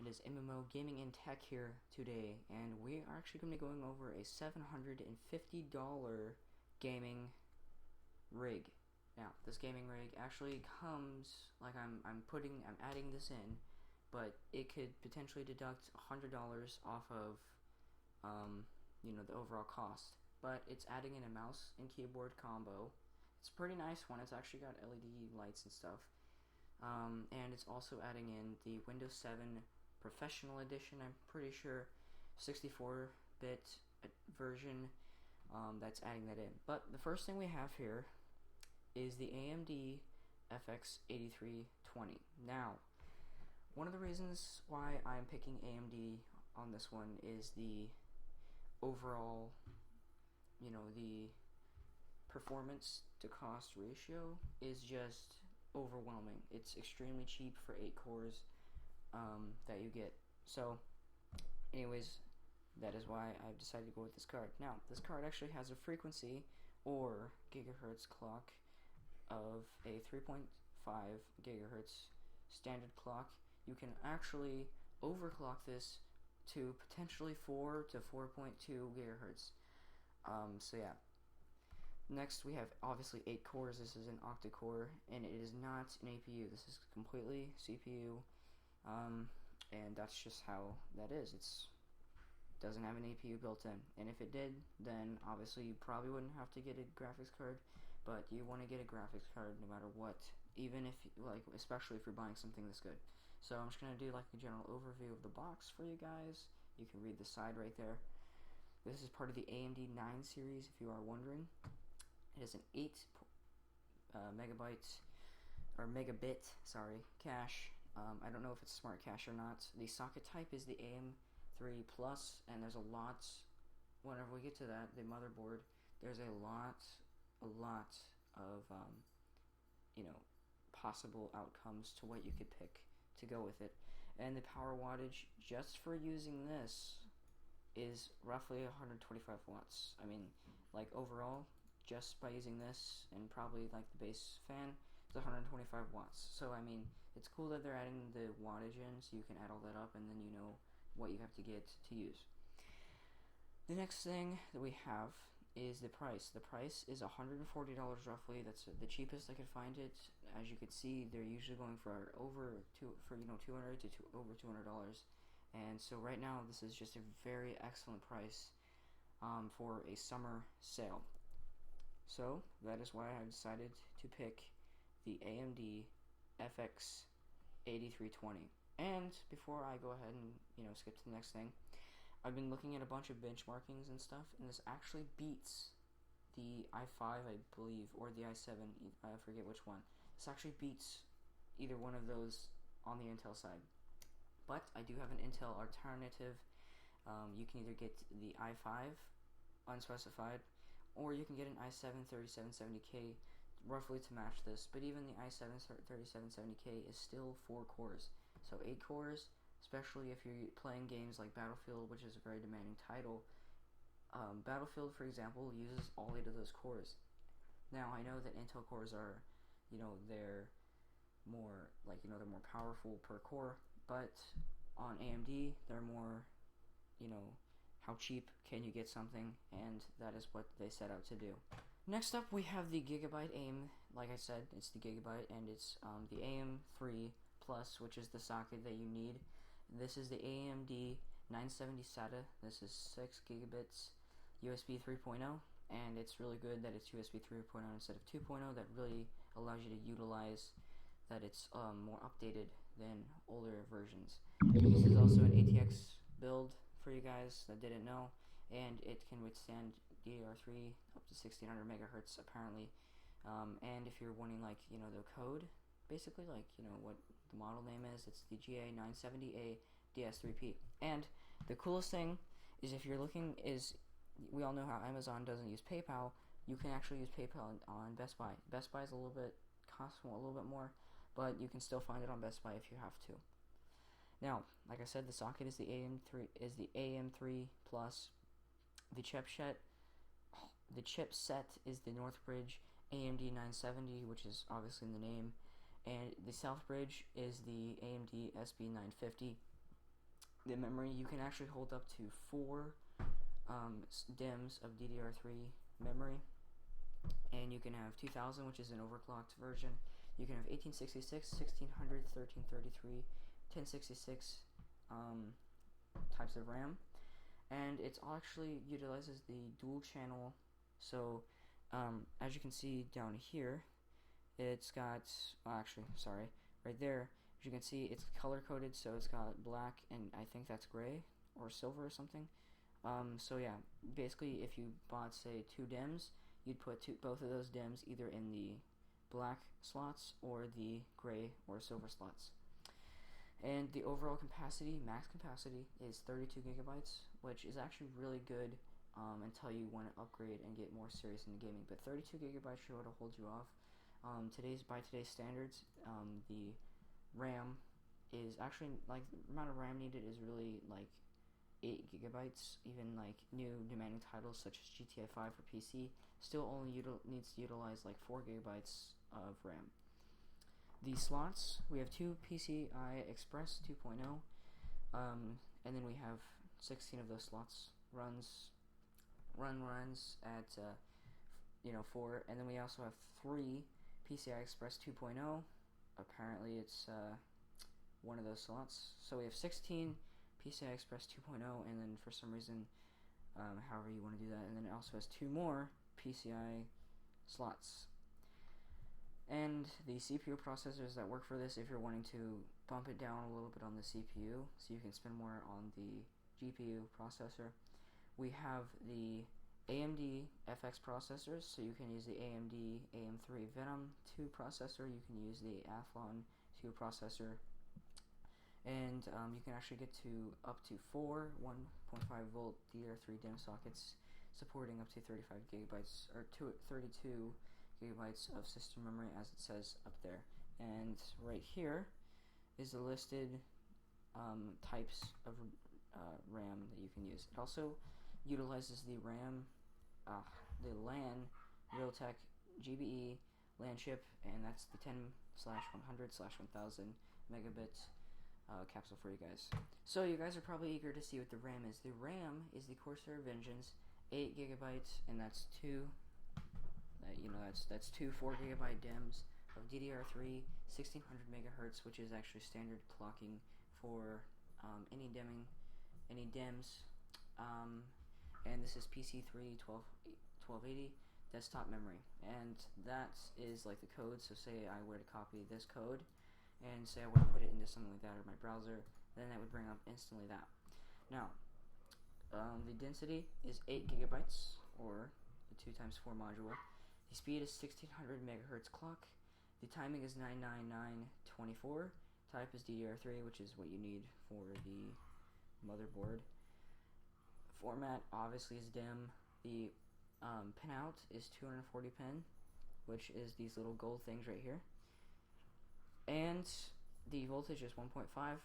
it is MMO Gaming and Tech here today, and we are actually going to be going over a $750 gaming rig. Now, this gaming rig actually comes, like I'm adding this in, but it could potentially deduct $100 off of, the overall cost. But it's adding in a mouse and keyboard combo. It's a pretty nice one. It's actually got LED lights and stuff. And it's also adding in the Windows 7 Professional Edition, I'm pretty sure, 64-bit version, that's adding that in. But the first thing we have here is the AMD FX 8320. Now, one of the reasons why I'm picking AMD on this one is the overall, the performance to cost ratio is just overwhelming. It's extremely cheap for 8 cores that you get. So anyways, that is why I've decided to go with this card. Now, this card actually has a frequency or gigahertz clock of a 3.5 gigahertz standard clock. You can actually overclock this to potentially 4 to 4.2 gigahertz. So yeah. Next, we have obviously 8 cores. This is an octa-core, and it is not an APU. This is completely CPU, and that's just how that is. It's doesn't have an APU built in, and if it did, then obviously you probably wouldn't have to get a graphics card, but you want to get a graphics card no matter what, even if, especially if you're buying something this good. So I'm just going to do like a general overview of the box for you guys. You can read the side right there. This is part of the AMD 9 series, if you are wondering. It is an 8 megabit cache. I don't know if it's smart cache or not. The socket type is the AM3 Plus, and there's a lot. Whenever we get to that, the motherboard, there's a lot of possible outcomes to what you could pick to go with it. And the power wattage just for using this is roughly 125 watts. I mean, like overall, just by using this and probably like the base fan, it's 125 watts. So I mean, it's cool that they're adding the wattage in, so you can add all that up, and then you know what you have to get to use. The next thing that we have is the price. The price is $140 roughly. That's the cheapest I could find it. As you could see, they're usually going for $200 to over $200. And so right now, this is just a very excellent price for a summer sale. So that is why I decided to pick the AMD FX 8320. And before I go ahead and skip to the next thing, I've been looking at a bunch of benchmarkings and stuff, and this actually beats the i5, I believe, or the i7. I forget which one. This actually beats either one of those on the Intel side. But I do have an Intel alternative. You can either get the i5 unspecified, or you can get an i7 3770K roughly to match this. But even the i7 3770K is still 4 cores. So 8 cores, especially if you're playing games like Battlefield, which is a very demanding title. Battlefield, for example, uses all 8 of those cores. Now, I know that Intel cores are, they're more, they're more powerful per core, but on AMD, they're more, how cheap can you get something, and that is what they set out to do. Next up, we have the Gigabyte AIM. Like I said, it's the Gigabyte, and it's the AM3 Plus, which is the socket that you need. This is the AMD 970 SATA. This is 6 gigabits USB 3.0, and it's really good that it's USB 3.0 instead of 2.0. That really allows you to utilize that it's more updated than older versions. This is also an ATX build for you guys that didn't know, and it can withstand DDR3 up to 1600 megahertz apparently. And if you're wanting the code, basically what the model name is, it's the GA970A DS3P. And the coolest thing is, if you're looking, we all know how Amazon doesn't use PayPal. You can actually use PayPal on Best Buy. Best Buy is costs a little bit more, but you can still find it on Best Buy if you have to. Now, like I said, the socket is the AM3 Plus. The chipset is the Northbridge AMD 970, which is obviously in the name, and the Southbridge is the AMD SB 950. the memory, you can actually hold up to 4 DIMMs of DDR3 memory, and you can have 2000, which is an overclocked version. You can have 1866, 1600, 1333, 1066 types of RAM, and it actually utilizes the dual channel. So as you can see down here, it's got, right there, as you can see, it's color coded, so it's got black and I think that's gray or silver or something. So yeah, basically if you bought, say, 2 DIMMs, you'd put both of those DIMMs either in the black slots or the gray or silver slots. And the overall capacity, max capacity, is 32 gigabytes, which is actually really good until you want to upgrade and get more serious into gaming. But 32 gigabytes should be able to hold you off. By today's standards, the RAM is actually, like, the amount of RAM needed is really like 8 gigabytes. Even like new demanding titles such as GTA 5 for PC still only needs to utilize like 4 gigabytes of RAM. The slots, we have 2 PCI Express 2.0, and then we have 16 of those slots runs at 4, and then we also have 3 PCI Express 2.0. Apparently it's one of those slots. So we have 16 PCI Express 2.0, and then for some reason, however you want to do that, and then it also has 2 more PCI slots. And the CPU processors that work for this, if you're wanting to bump it down a little bit on the CPU so you can spend more on the GPU processor, we have the AMD FX processors, so you can use the AMD AM3 Venom 2 processor, you can use the Athlon 2 processor, and you can actually get to up to 4 1.5 volt DDR3 DIMM sockets supporting up to 35 gigabytes or 32 gigabytes of system memory, as it says up there. And right here is the listed types of RAM that you can use. It also utilizes the the LAN Realtek GBE LAN chip, and that's the 10/100/1000 megabit capsule for you guys. So you guys are probably eager to see what the RAM is. The RAM is the Corsair Vengeance 8 gigabytes, and that's two 4 gigabyte DIMMs of DDR3 1600 megahertz, which is actually standard clocking for any DIMMs. And this is PC3 1280 desktop memory, and that is like the code. So say I were to copy this code and say I were to put it into something like that or my browser, then that would bring up instantly that. Now the density is 8 gigabytes, or the 2x4 module. The speed is 1600 megahertz clock. The timing is 99924. Type is DDR3, which is what you need for the motherboard. Format obviously is DIMM. The pinout is 240 pin, which is these little gold things right here. And the voltage is 1.5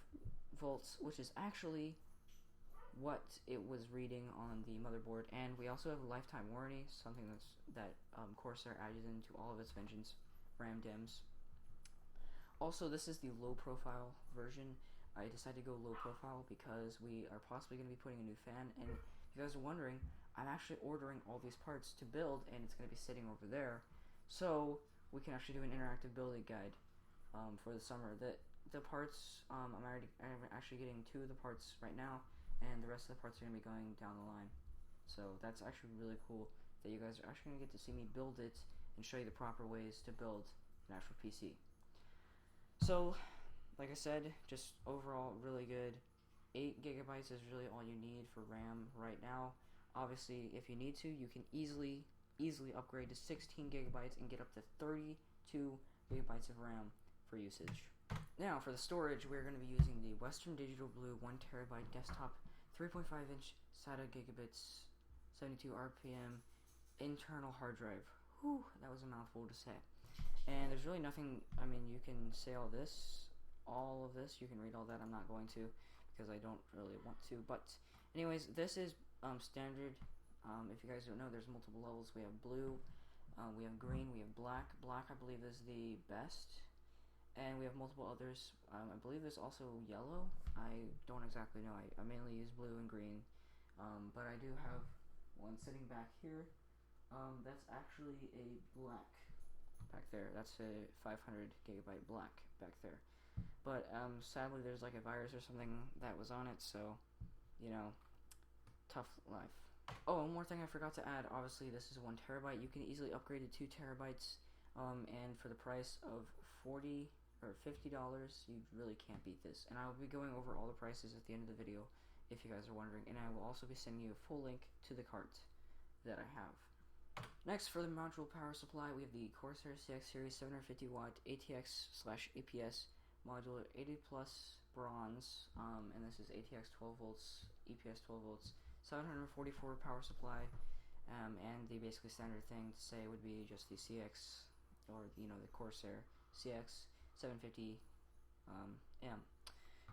volts, which is actually what it was reading on the motherboard. And we also have a lifetime warranty, something that Corsair added into all of its Vengeance RAM DIMMs. Also, this is the low profile version. I decided to go low profile because we are possibly going to be putting a new fan, and if you guys are wondering, I'm actually ordering all these parts to build, and it's going to be sitting over there, so we can actually do an interactive building guide for the summer. The parts, I'm actually getting 2 of the parts right now, and the rest of the parts are going to be going down the line. So that's actually really cool that you guys are actually going to get to see me build it and show you the proper ways to build an actual PC. So, like I said, just overall really good. 8 gigabytes is really all you need for RAM right now. Obviously, if you need to, you can easily upgrade to 16 gigabytes and get up to 32 gigabytes of RAM for usage. Now, for the storage, we're going to be using the Western Digital Blue 1 terabyte desktop 3.5 inch SATA gigabits 72 RPM internal hard drive. Whew, that was a mouthful to say. And there's really nothing, I mean, you can say all of this, you can read all that. I'm not going to because I don't really want to. But anyways, this is standard. If you guys don't know, there's multiple levels. We have blue, we have green, we have black. Black, I believe, is the best. and we have multiple others. I believe there's also yellow. I don't exactly know. I mainly use blue and green, but I do have one sitting back here. That's actually a black back there. That's a 500 gigabyte black back there. But sadly, there's like a virus or something that was on it, so you know, tough life. Oh, one more thing I forgot to add. Obviously, this is 1 terabyte. You can easily upgrade to 2 terabytes, and for the price of $40 or $50, you really can't beat this. And I will be going over all the prices at the end of the video, if you guys are wondering. And I will also be sending you a full link to the cart that I have. Next, for the module power supply, we have the Corsair CX Series 750 watt ATX/APS module, 80 plus bronze, and this is ATX 12 volts, EPS 12 volts, 744 power supply, and the basically standard thing to say would be just the CX, or the Corsair CX 750 M.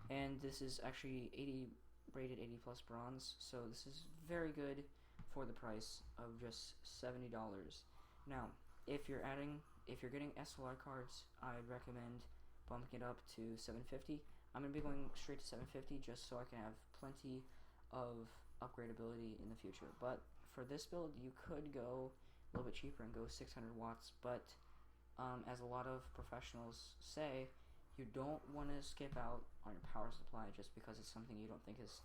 And this is actually rated 80 plus bronze, so this is very good for the price of just $70. Now, if you're getting SLR cards, I'd recommend bumping it up to 750. I'm going to be going straight to 750 just so I can have plenty of upgradability in the future. But for this build, you could go a little bit cheaper and go 600 watts, but as a lot of professionals say, you don't want to skip out on your power supply just because it's something you don't think is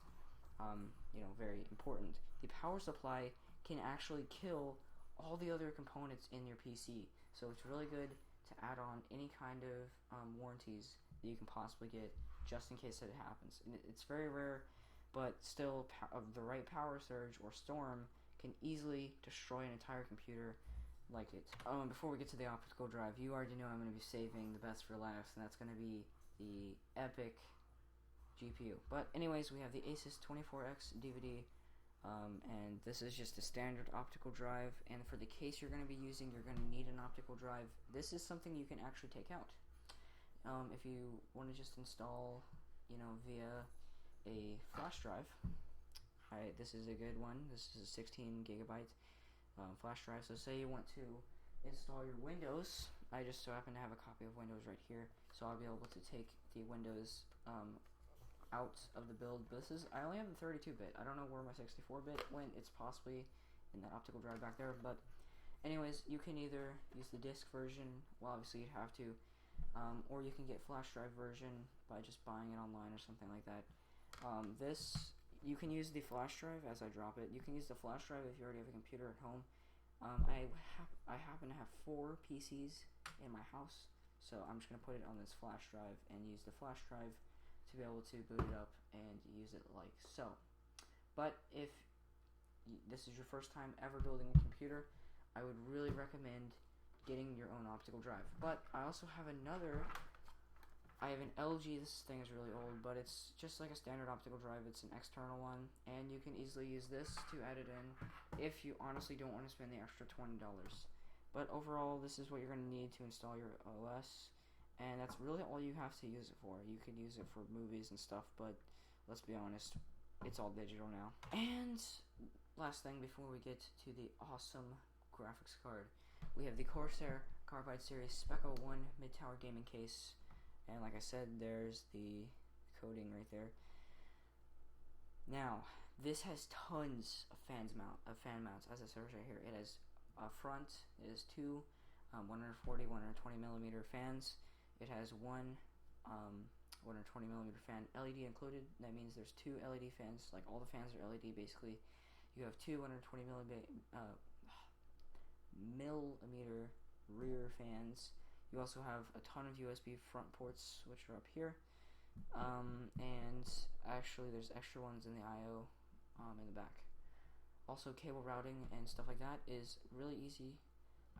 very important. The power supply can actually kill all the other components in your PC, so it's really good to add on any kind of warranties that you can possibly get just in case that it happens. And it's very rare, but still, the right power surge or storm can easily destroy an entire computer like it. Before we get to the optical drive, you already know I'm going to be saving the best for last, and that's going to be the Epic GPU. But anyways, we have the Asus 24X DVD, and this is just a standard optical drive, and for the case you're going to be using, you're going to need an optical drive. This is something you can actually take out. If you want to just install, via a flash drive, this is a good one. This is a 16 gigabyte flash drive. So say you want to install your Windows, I just so happen to have a copy of Windows right here, so I'll be able to take the Windows out of the build. But I only have the 32-bit. I don't know where my 64-bit went. It's possibly in that optical drive back there. But anyways, you can either use the disc version, well obviously you'd have to, or you can get flash drive version by just buying it online or something like that. You can use the flash drive as I drop it. You can use the flash drive if you already have a computer at home. I happen to have 4 PCs in my house, so I'm just going to put it on this flash drive and use the flash drive to be able to boot it up and use it like so. But if this is your first time ever building a computer, I would really recommend getting your own optical drive. But I also have I have an LG, this thing is really old, but it's just like a standard optical drive. It's an external one, and you can easily use this to add it in if you honestly don't want to spend the extra $20. But overall, this is what you're going to need to install your OS, and that's really all you have to use it for. You could use it for movies and stuff, but let's be honest, it's all digital now. And last thing before we get to the awesome graphics card, we have the Corsair Carbide Series Specco 1 Mid-Tower Gaming Case. And like I said, there's the coding right there. Now, this has tons of fan mounts, as I said right here. It has a front, it has 2 140, 120 millimeter fans. It has one 120 millimeter fan LED included. That means there's 2 LED fans. Like all the fans are LED basically. You have 2 120 millimeter rear fans. You also have a ton of USB front ports, which are up here, and actually there's extra ones in the I/O in the back. Also, cable routing and stuff like that is really easy.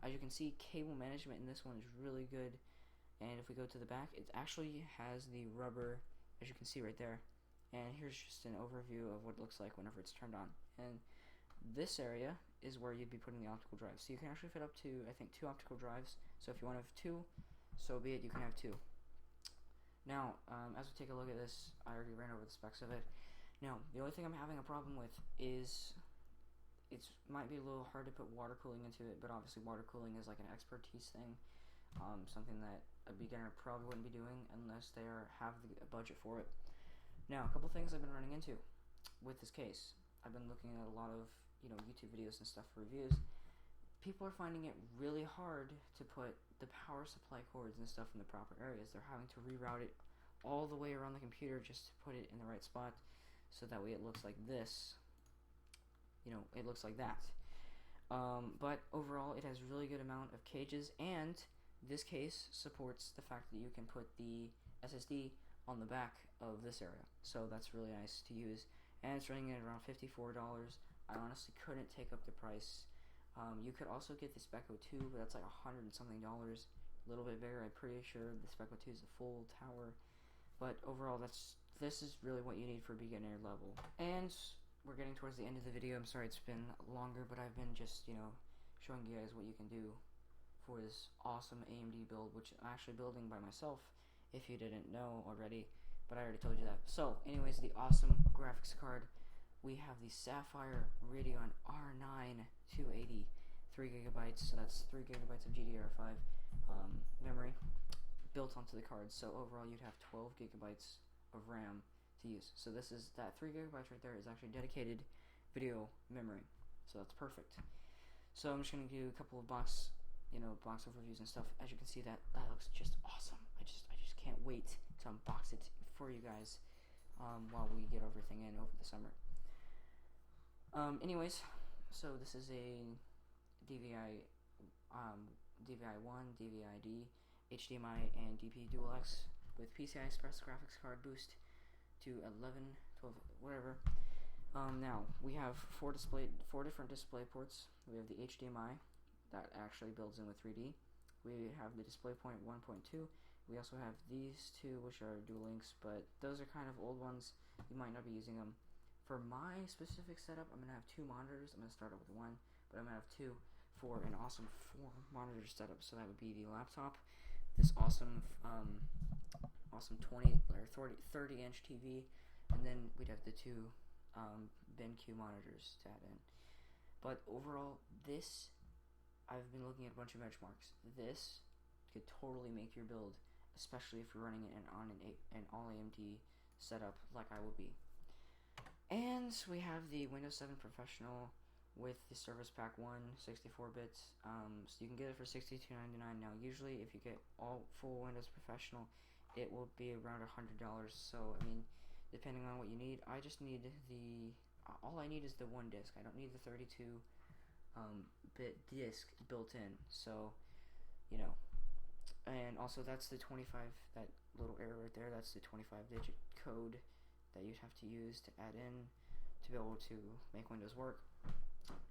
As you can see, cable management in this one is really good. And if we go to the back, it actually has the rubber, as you can see right there. And here's just an overview of what it looks like whenever it's turned on. And this area is where you'd be putting the optical drive. So you can actually fit up to, I think, 2 optical drives. So if you want to have 2, so be it, you can have 2. Now, as we take a look at this, I already ran over the specs of it. Now, the only thing I'm having a problem with is it might be a little hard to put water cooling into it, but obviously water cooling is like an expertise thing, something that a beginner probably wouldn't be doing unless they have a budget for it. Now, a couple things I've been running into with this case. I've been looking at a lot of YouTube videos and stuff for reviews. People are finding it really hard to put the power supply cords and stuff in the proper areas. They're having to reroute it all the way around the computer just to put it in the right spot, so that way it looks like this. It looks like that. But overall, it has really good amount of cages, and this case supports the fact that you can put the SSD on the back of this area, so that's really nice to use. And it's running at around $54. I honestly couldn't take up the price. You could also get the Specco 2, but that's like $100 and something, a little bit bigger. I'm pretty sure the Specco 2 is a full tower, but overall, this is really what you need for beginner level. And we're getting towards the end of the video. I'm sorry it's been longer, but I've been just showing you guys what you can do for this awesome AMD build, which I'm actually building by myself, if you didn't know already, but I already told you that. So anyways, the awesome graphics card, we have the Sapphire Radeon R9 280, 3GB, so that's 3GB of GDDR5 memory built onto the card. So overall you'd have 12GB of RAM to use. So this is, that 3GB right there is actually dedicated video memory, so that's perfect. So I'm just gonna do a couple of box overviews and stuff. As you can see, that looks just awesome. I just can't wait to unbox it for you guys while we get everything in over the summer. Anyways, so this is a DVI 1, DVI-D, HDMI, and DP DualX with PCI Express graphics card boost to 11, 12, whatever. Now we have four different display ports. We have the HDMI that actually builds in with 3D. We have the DisplayPort 1.2. We also have these two, which are dual links, but those are kind of old ones. You might not be using them. For my specific setup, I'm going to have two monitors. I'm going to start out with one, but I'm going to have two for an awesome 4-monitor setup. So that would be the laptop, this awesome 20 or 30-inch TV, and then we'd have the two BenQ monitors to add in. But overall, this, I've been looking at a bunch of benchmarks. This could totally make your build, especially if you're running it on an all AMD setup like I will be. And we have the Windows 7 Professional with the Service Pack 1, 64 bits. So you can get it for $62.99. Now, usually if you get all full Windows Professional, it will be around $100. So, I mean, depending on what you need, I just need all I need is the one disc. I don't need the 32 bit disc built in. So, and also that's the 25, that little arrow right there, that's the 25-digit code that you'd have to use to add in to be able to make Windows work.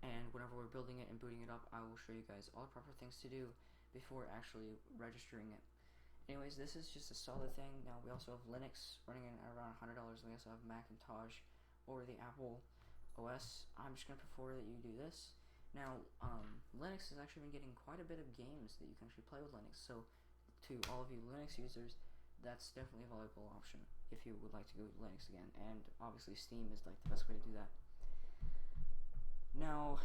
And whenever we're building it and booting it up, I will show you guys all the proper things to do before actually registering it. Anyways, this is just a solid thing. Now we also have Linux running in around $100, and we also have Macintosh or the Apple OS. I'm just going to prefer that you do this. Now, Linux has actually been getting quite a bit of games that you can actually play with Linux, so to all of you Linux users, that's definitely a valuable option if you would like to go with Linux again, and obviously Steam is like the best way to do that. Now,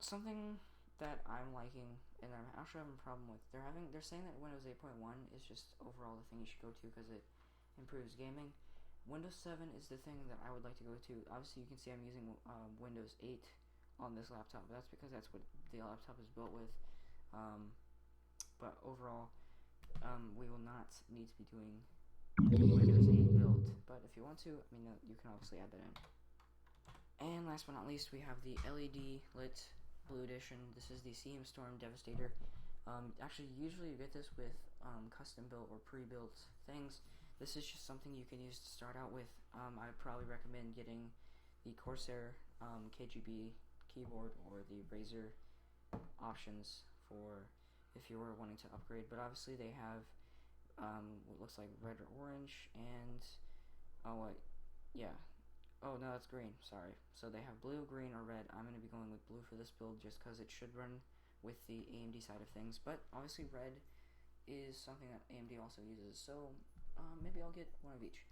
something that I'm liking, and I'm actually having a problem with, they're saying that Windows 8.1 is just overall the thing you should go to because it improves gaming. Windows 7 is the thing that I would like to go to. Obviously, you can see I'm using Windows 8 on this laptop. That's because that's what the laptop is built with. But overall, we will not need to be doing Windows 8 build. But if you want to, I mean, you can obviously add that in. And last but not least, we have the LED lit blue edition. This is the CM Storm Devastator. Actually, usually you get this with custom built or pre-built things. This is just something you can use to start out with. I'd probably recommend getting the Corsair KGB keyboard or the Razer options for if you were wanting to upgrade. But obviously they have what looks like red or orange, and oh no, that's green, sorry. So they have blue, green, or red. I'm going to be going with blue for this build just because it should run with the AMD side of things, but obviously red is something that AMD also uses, so maybe I'll get one of each.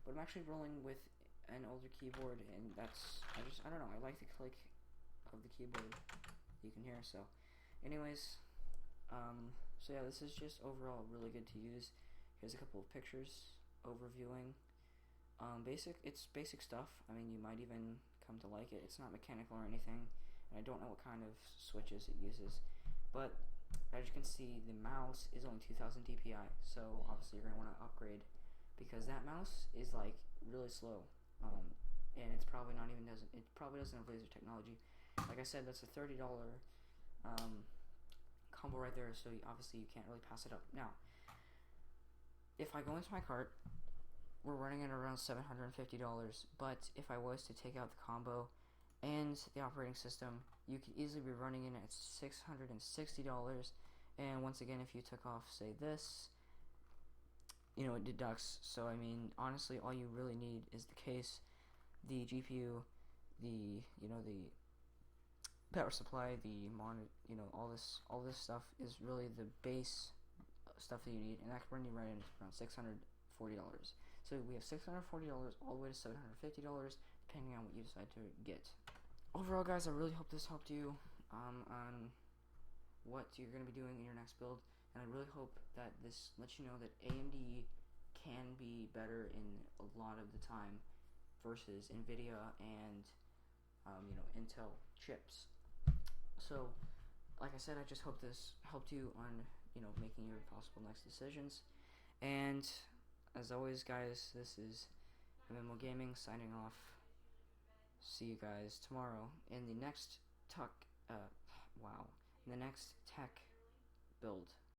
But I'm actually rolling with an older keyboard, and that's, I don't know, I like the click of the keyboard you can hear. So anyways, So yeah, this is just overall really good to use. Here's a couple of pictures overviewing. It's basic stuff. I mean, you might even come to like it. It's not mechanical or anything, and I don't know what kind of switches it uses, but as you can see, the mouse is only 2000 DPI, so obviously you're going to want to upgrade, because that mouse is like really slow, and it probably doesn't have laser technology. Like I said, that's a $30 combo right there, so obviously you can't really pass it up. Now, if I go into my cart, we're running at around $750, but if I was to take out the combo and the operating system, you could easily be running in at $660, and once again, if you took off, say, this, it deducts. So I mean, honestly, all you really need is the case, the GPU, the power supply, the monitor, all this stuff is really the base stuff that you need, and that can run you right into around $640. So we have $640 all the way to $750, depending on what you decide to get. Overall, guys, I really hope this helped you on what you're going to be doing in your next build, and I really hope that this lets you know that AMD can be better in a lot of the time versus NVIDIA and Intel chips. So, like I said, I just hope this helped you on making your possible next decisions. And as always, guys, this is MMO Gaming signing off. See you guys tomorrow in the next tech build.